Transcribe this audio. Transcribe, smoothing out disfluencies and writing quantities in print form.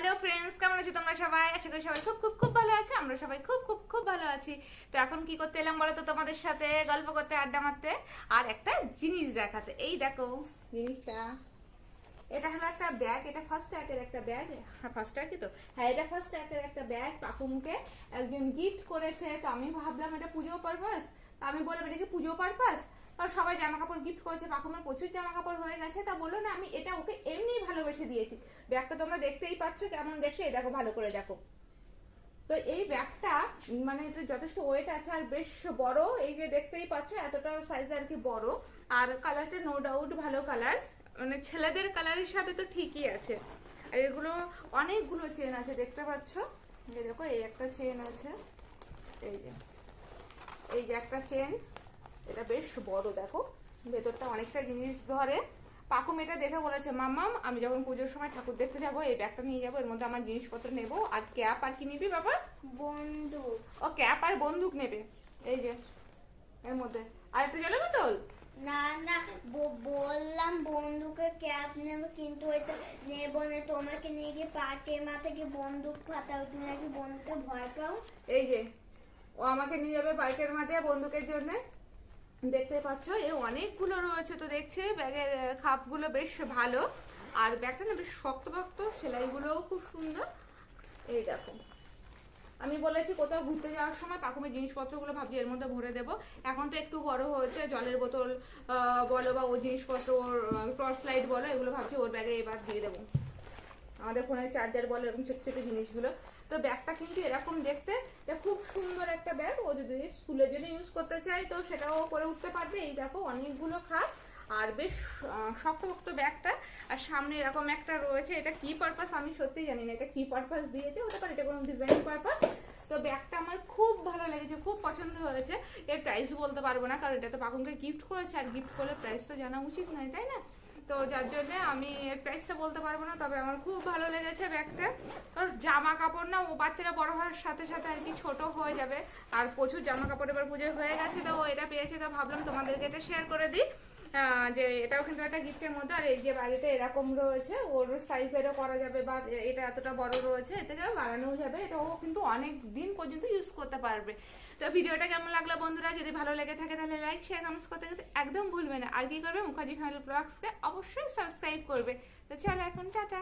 Hello friends, কেমন আছো তোমরা সবাই? আশা করি সবাই খুব খুব খুব ভালো আছো। আমরা সবাই খুব খুব খুব ভালো আছি। তো এখন কি করতে এলাম বলো তো? তোমাদের সাথে গল্প করতে, আড্ডা মারতে, আর একটা জিনিস দেখাতে। এই দেখো জিনিসটা, এটা হলো একটা ব্যাগ। এটা ফার্স্ট ট্র্যাকের একটা ব্যাগ। হ্যাঁ, ফার্স্ট ট্র্যাকই তো। হ্যাঁ, এটা ফার্স্ট ট্র্যাকের একটা ব্যাগ। পাপুমকে একজন গিফট করেছে, তো আমি ভাবলাম এটা পুজো পারপাস। আমি বললাম এটা কি পুজো পারপাস? কারণ সবাই জামা কাপড় গিফট করেছে, পাকুমের প্রচুর জামা কাপড় হয়ে গেছে। তা বললো না, আমি এটা ওকে এমনি ভালোবেসে দিয়েছি। ব্যাগটা তোমরা দেখতেই পাচ্ছ কেমন দেখে, এই দেখো ভালো করে দেখো। তো এই ব্যাগটা মানে এটা যথেষ্ট ওয়েট আছে আর বেশ বড়। এই যে দেখতেই পাচ্ছ এতটা সাইজ আর কি বড়। আর কালারটা নো ডাউট ভালো কালার, মানে ছেলেদের কালার হিসাবে তো ঠিকই আছে। আর এগুলো অনেকগুলো চেন আছে, দেখতে পাচ্ছ। এই দেখো, এই একটা চেন আছে, এই যে এই যে একটা চেন। এটা বেশ বড়, দেখো ভেতরটা অনেকটা জিনিস ধরে। পাকুম এটা দেখে বলেছে, মাম্মাম আমি যখন পুজোর সময় ঠাকুর দেখতে যাবো এই ব্যাগটা নিয়ে যাবো, এর মধ্যে আমার জিনিসপত্র নেবো। আর ক্যাপ আর কি নিবি বাবা? বন্দুক। ও ক্যাপ আর বন্দুক নেবে। এই যে এর মধ্যে আর একটা জলের বোতল। না না, বললাম বন্দুকের ক্যাপ নেব, কিন্তু ওইটা নেব না। তোমাকে নিয়ে গিয়ে পার্কের মাঠে গিয়ে বন্দুক ফাটাও। তুমি নাকি বন্দুকে ভয় পাও? এই যে ও আমাকে নিয়ে যাবে পার্কের মাঠে বন্দুকের জন্য। দেখতে পাচ্ছ এ অনেকগুলো রয়েছে। তো দেখছে ব্যাগের খাপগুলো বেশ ভালো, আর ব্যাগটা না বেশ শক্তপোক্ত, সেলাইগুলোও খুব সুন্দর। এই দেখো, আমি বলেছি কোথাও ঘুরতে যাওয়ার সময় পাকুমের জিনিসপত্রগুলো ভাবছি এর মধ্যে ভরে দেবো। এখন তো একটু বড় হয়েছে, জলের বোতল বলো বা ও জিনিসপত্র, ওর টর্চ লাইট বলো, এগুলো ভাবছি ওর ব্যাগে এবার দিয়ে দেবো। আমাদের ফোনের চার্জার বলো, এরকম ছোট ছোট জিনিসগুলো। তো ব্যাগটা কিন্তু এরকম দেখতে, এটা খুব সুন্দর একটা ব্যাগ। ও যদি স্কুলে যদি ইউজ করতে চাই তো সেটাও করে উঠতে পারবে। এই দেখো অনেকগুলো খাপ, আর বেশ শক্তপোক্ত ব্যাগটা। আর সামনে এরকম একটা রয়েছে, এটা কি পারপাস আমি সত্যি জানি না, এটা কি পারপাস দিয়েছে, হতে পারে এটা কোনো ডিজাইন পারপাস। তো ব্যাগটা আমার খুব ভালো লেগেছে, খুব পছন্দ হয়েছে। এর প্রাইস বলতে পারবো না, কারণ এটা তো পাকুমকে গিফট করেছে, আর গিফট করলে প্রাইস তো জানা উচিত নয়, তাই না? তো যার জন্য আমি এর প্রাইসটা বলতে পারবো না, তবে আমার খুব ভালো লেগেছে ব্যাগটা। কারণ জামা কাপড় না, ও বাচ্চারা বড় হওয়ার সাথে সাথে আর কি ছোট হয়ে যাবে, আর প্রচুর জামা কাপড় এবার পুজো হয়ে গেছে, তো ও এটা পেয়েছে। তো ভাবলাম তোমাদেরকে এটা শেয়ার করে দিই, যে এটাও কিন্তু একটা গিফটের মধ্যে। আর এই যে বাড়িতে এরকম রয়েছে, ওর সাইজেরও করা যাবে, বা এটা এতটা বড় রয়েছে এতে বাড়ানো যাবে। এটাও কিন্তু অনেক দিন পর্যন্ত ইউজ করতে পারবে। তো ভিডিওটা কেমন লাগলো বন্ধুরা? যদি ভালো লেগে থাকে তাহলে লাইক শেয়ার কমেন্টস করতে কিন্তু একদম ভুলবে না। আর কি করবে, মুখার্জি ফ্যামিলি ব্লগসকে অবশ্যই সাবস্ক্রাইব করবে। তো চলো এখন টাটা।